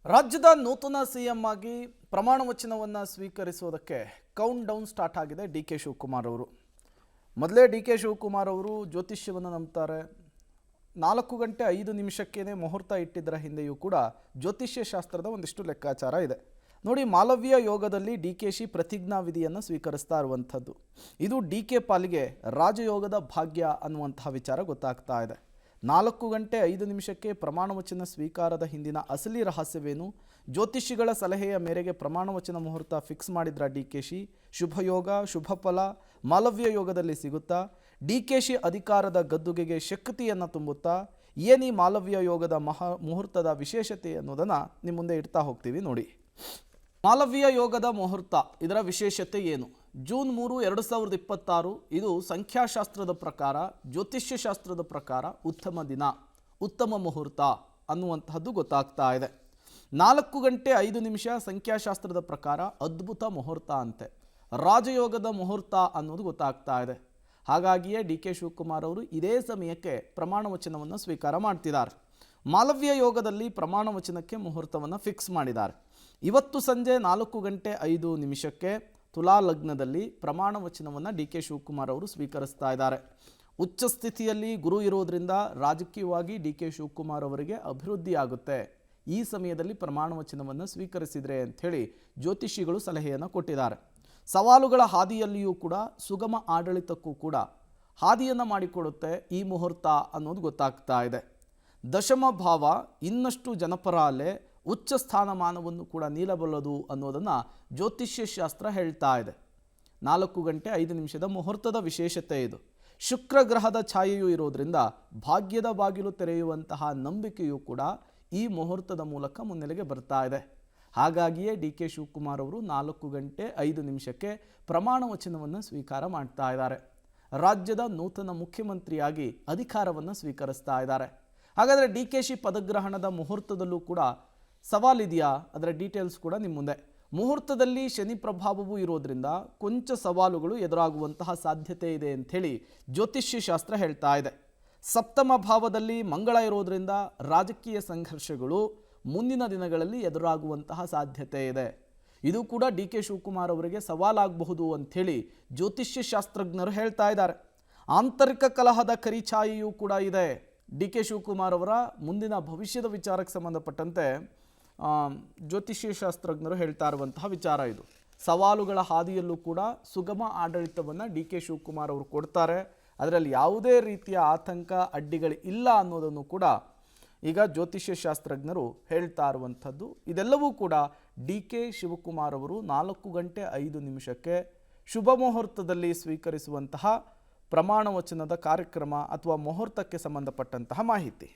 ರಾಜ್ಯದ ನೂತನ ಸಿಎಂ ಆಗಿ ಪ್ರಮಾಣ ವಚನವನ್ನು ಸ್ವೀಕರಿಸುವುದಕ್ಕೆ ಕೌಂಟ್ ಡೌನ್ ಸ್ಟಾರ್ಟ್ ಆಗಿದೆ ಡಿ.ಕೆ. ಶಿವಕುಮಾರ್ ಅವರು. ಮೊದಲೇ ಡಿ.ಕೆ. ಶಿವಕುಮಾರ್ ಅವರು ಜ್ಯೋತಿಷ್ಯವನ್ನು ನಂಬ್ತಾರೆ. 4 ಗಂಟೆ 5 ನಿಮಿಷಕ್ಕೇನೆ ಮುಹೂರ್ತ ಇಟ್ಟಿದ್ದರ ಹಿಂದೆಯೂ ಕೂಡ ಜ್ಯೋತಿಷ್ಯ ಶಾಸ್ತ್ರದ ಒಂದಿಷ್ಟು ಲೆಕ್ಕಾಚಾರ ಇದೆ. ನೋಡಿ, ಮಾಲವ್ಯ ಯೋಗದಲ್ಲಿ ಡಿ.ಕೆ.ಶಿ ಪ್ರತಿಜ್ಞಾ ವಿಧಿಯನ್ನು ಸ್ವೀಕರಿಸ್ತಾ ಇರುವಂಥದ್ದು. ಇದು ಡಿ.ಕೆ. ಪಾಲಿಗೆ ರಾಜಯೋಗದ ಭಾಗ್ಯ ಅನ್ನುವಂತಹ ವಿಚಾರ ಗೊತ್ತಾಗ್ತಾ ಇದೆ. 4 ಗಂಟೆ 5 ನಿಮಿಷಕ್ಕೆ ಪ್ರಮಾಣ ವಚನ ಸ್ವೀಕಾರದ ಹಿಂದಿನ ಅಸಲಿ ರಹಸ್ಯವೇನು? ಜ್ಯೋತಿಷಿಗಳ ಸಲಹೆಯ ಮೇರೆಗೆ ಪ್ರಮಾಣ ವಚನ ಮುಹೂರ್ತ ಫಿಕ್ಸ್ ಮಾಡಿದ್ರ ಡಿ.ಕೆ.ಶಿ. ಶುಭಯೋಗ, ಶುಭ ಫಲ ಮಾಲವ್ಯ ಯೋಗದಲ್ಲಿ ಸಿಗುತ್ತಾ? ಡಿ.ಕೆ.ಶಿ ಅಧಿಕಾರದ ಗದ್ದುಗೆಗೆ ಶಕ್ತಿಯನ್ನು ತುಂಬುತ್ತಾ? ಏನೀ ಮಾಲವ್ಯ ಯೋಗದ ಮುಹೂರ್ತದ ವಿಶೇಷತೆ ಅನ್ನೋದನ್ನು ನಿಮ್ಮ ಮುಂದೆ ಇಡ್ತಾ ಹೋಗ್ತೀವಿ. ನೋಡಿ, ಮಾಲವ್ಯ ಯೋಗದ ಮುಹೂರ್ತ, ಇದರ ವಿಶೇಷತೆ ಏನು? ಜೂನ್ 3, 2026 ಇದು ಸಂಖ್ಯಾಶಾಸ್ತ್ರದ ಪ್ರಕಾರ, ಜ್ಯೋತಿಷ್ಯ ಶಾಸ್ತ್ರದ ಪ್ರಕಾರ ಉತ್ತಮ ದಿನ, ಉತ್ತಮ ಮುಹೂರ್ತ ಅನ್ನುವಂತಹದ್ದು ಗೊತ್ತಾಗ್ತಾ ಇದೆ. 4 ಗಂಟೆ 5 ನಿಮಿಷ ಸಂಖ್ಯಾಶಾಸ್ತ್ರದ ಪ್ರಕಾರ ಅದ್ಭುತ ಮುಹೂರ್ತ ಅಂತೆ, ರಾಜಯೋಗದ ಮುಹೂರ್ತ ಅನ್ನೋದು ಗೊತ್ತಾಗ್ತಾ ಇದೆ. ಹಾಗಾಗಿಯೇ ಡಿ.ಕೆ. ಶಿವಕುಮಾರ್ ಅವರು ಇದೇ ಸಮಯಕ್ಕೆ ಪ್ರಮಾಣ ವಚನವನ್ನು ಸ್ವೀಕಾರ ಮಾಡ್ತಿದ್ದಾರೆ. ಮಾಲವ್ಯ ಯೋಗದಲ್ಲಿ ಪ್ರಮಾಣ ವಚನಕ್ಕೆ ಮುಹೂರ್ತವನ್ನು ಫಿಕ್ಸ್ ಮಾಡಿದ್ದಾರೆ. ಇವತ್ತು ಸಂಜೆ 4 ಗಂಟೆ 5 ನಿಮಿಷಕ್ಕೆ ತುಲಾ ಲಗ್ನದಲ್ಲಿ ಪ್ರಮಾಣ ವಚನವನ್ನು ಡಿ.ಕೆ. ಶಿವಕುಮಾರ್ ಅವರು ಸ್ವೀಕರಿಸ್ತಾ ಇದ್ದಾರೆ. ಉಚ್ಚ ಸ್ಥಿತಿಯಲ್ಲಿ ಗುರು ಇರೋದ್ರಿಂದ ರಾಜಕೀಯವಾಗಿ ಡಿ.ಕೆ. ಶಿವಕುಮಾರ್ ಅವರಿಗೆ ಅಭಿವೃದ್ಧಿ ಆಗುತ್ತೆ ಈ ಸಮಯದಲ್ಲಿ ಪ್ರಮಾಣ ವಚನವನ್ನು ಸ್ವೀಕರಿಸಿದರೆ ಅಂಥೇಳಿ ಜ್ಯೋತಿಷಿಗಳು ಸಲಹೆಯನ್ನು ಕೊಟ್ಟಿದ್ದಾರೆ. ಸವಾಲುಗಳ ಹಾದಿಯಲ್ಲಿಯೂ ಕೂಡ ಸುಗಮ ಆಡಳಿತಕ್ಕೂ ಕೂಡ ಹಾದಿಯನ್ನು ಮಾಡಿಕೊಡುತ್ತೆ ಈ ಮುಹೂರ್ತ ಅನ್ನೋದು ಗೊತ್ತಾಗ್ತಾ ಇದೆ. ದಶಮ ಭಾವ ಇನ್ನಷ್ಟು ಜನಪರ ಅಲೆ ಉಚ್ಚ ಸ್ಥಾನಮಾನವನ್ನು ಕೂಡ ನೀಡಬಲ್ಲದು ಅನ್ನೋದನ್ನು ಜ್ಯೋತಿಷ್ಯ ಶಾಸ್ತ್ರ ಹೇಳ್ತಾ ಇದೆ. 4 ಗಂಟೆ 5 ನಿಮಿಷದ ಮುಹೂರ್ತದ ವಿಶೇಷತೆ ಇದು. ಶುಕ್ರ ಗ್ರಹದ ಛಾಯೆಯೂ ಇರೋದ್ರಿಂದ ಭಾಗ್ಯದ ಬಾಗಿಲು ತೆರೆಯುವಂತಹ ನಂಬಿಕೆಯೂ ಕೂಡ ಈ ಮುಹೂರ್ತದ ಮೂಲಕ ಮುನ್ನೆಲೆಗೆ ಬರ್ತಾ ಇದೆ. ಹಾಗಾಗಿಯೇ ಡಿ.ಕೆ. ಶಿವಕುಮಾರ್ ಅವರು 4 ಗಂಟೆ 5 ನಿಮಿಷಕ್ಕೆ ಪ್ರಮಾಣ ವಚನವನ್ನು ಸ್ವೀಕಾರ ಮಾಡ್ತಾ ಇದ್ದಾರೆ. ರಾಜ್ಯದ ನೂತನ ಮುಖ್ಯಮಂತ್ರಿಯಾಗಿ ಅಧಿಕಾರವನ್ನು ಸ್ವೀಕರಿಸ್ತಾ ಇದ್ದಾರೆ. ಹಾಗಾದರೆ ಡಿ.ಕೆ.ಶಿ ಪದಗ್ರಹಣದ ಮುಹೂರ್ತದಲ್ಲೂ ಕೂಡ ಸವಾಲಿದೆಯಾ? ಅದರ ಡೀಟೇಲ್ಸ್ ಕೂಡ ನಿಮ್ಮ ಮುಂದೆ. ಮುಹೂರ್ತದಲ್ಲಿ ಶನಿ ಪ್ರಭಾವವೂ ಇರೋದ್ರಿಂದ ಕೊಂಚ ಸವಾಲುಗಳು ಎದುರಾಗುವಂತಹ ಸಾಧ್ಯತೆ ಇದೆ ಅಂಥೇಳಿ ಜ್ಯೋತಿಷ್ಯ ಶಾಸ್ತ್ರ ಹೇಳ್ತಾ ಇದೆ. ಸಪ್ತಮ ಭಾವದಲ್ಲಿ ಮಂಗಳ ಇರೋದ್ರಿಂದ ರಾಜಕೀಯ ಸಂಘರ್ಷಗಳು ಮುಂದಿನ ದಿನಗಳಲ್ಲಿ ಎದುರಾಗುವಂತಹ ಸಾಧ್ಯತೆ ಇದೆ. ಇದು ಕೂಡ ಡಿ.ಕೆ. ಶಿವಕುಮಾರ್ ಅವರಿಗೆ ಸವಾಲಾಗಬಹುದು ಅಂಥೇಳಿ ಜ್ಯೋತಿಷ್ಯ ಶಾಸ್ತ್ರಜ್ಞರು ಹೇಳ್ತಾ ಇದ್ದಾರೆ. ಆಂತರಿಕ ಕಲಹದ ಕರಿಛಾಯೆಯೂ ಕೂಡ ಇದೆ. ಡಿ.ಕೆ. ಶಿವಕುಮಾರ್ ಅವರ ಮುಂದಿನ ಭವಿಷ್ಯದ ವಿಚಾರಕ್ಕೆ ಸಂಬಂಧಪಟ್ಟಂತೆ ಜ್ಯೋತಿಷ್ಯ ಶಾಸ್ತ್ರಜ್ಞರು ಹೇಳ್ತಾ ಇರುವಂತಹ ವಿಚಾರ ಇದು. ಸವಾಲುಗಳ ಹಾದಿಯಲ್ಲೂ ಕೂಡ ಸುಗಮ ಆಡಳಿತವನ್ನು ಡಿ.ಕೆ. ಶಿವಕುಮಾರ್ ಅವರು ಕೊಡ್ತಾರೆ. ಅದರಲ್ಲಿ ಯಾವುದೇ ರೀತಿಯ ಆತಂಕ ಅಡ್ಡಿಗಳು ಇಲ್ಲ ಅನ್ನೋದನ್ನು ಕೂಡ ಈಗ ಜ್ಯೋತಿಷ್ಯ ಶಾಸ್ತ್ರಜ್ಞರು ಹೇಳ್ತಾ ಇರುವಂಥದ್ದು. ಇದೆಲ್ಲವೂ ಕೂಡ ಡಿ.ಕೆ. ಶಿವಕುಮಾರ್ ಅವರು 4 ಗಂಟೆ 5 ನಿಮಿಷಕ್ಕೆ ಶುಭ ಮುಹೂರ್ತದಲ್ಲಿ ಸ್ವೀಕರಿಸುವಂತಹ ಪ್ರಮಾಣ ವಚನದ ಕಾರ್ಯಕ್ರಮ ಅಥವಾ ಮುಹೂರ್ತಕ್ಕೆ ಸಂಬಂಧಪಟ್ಟಂತಹ ಮಾಹಿತಿ.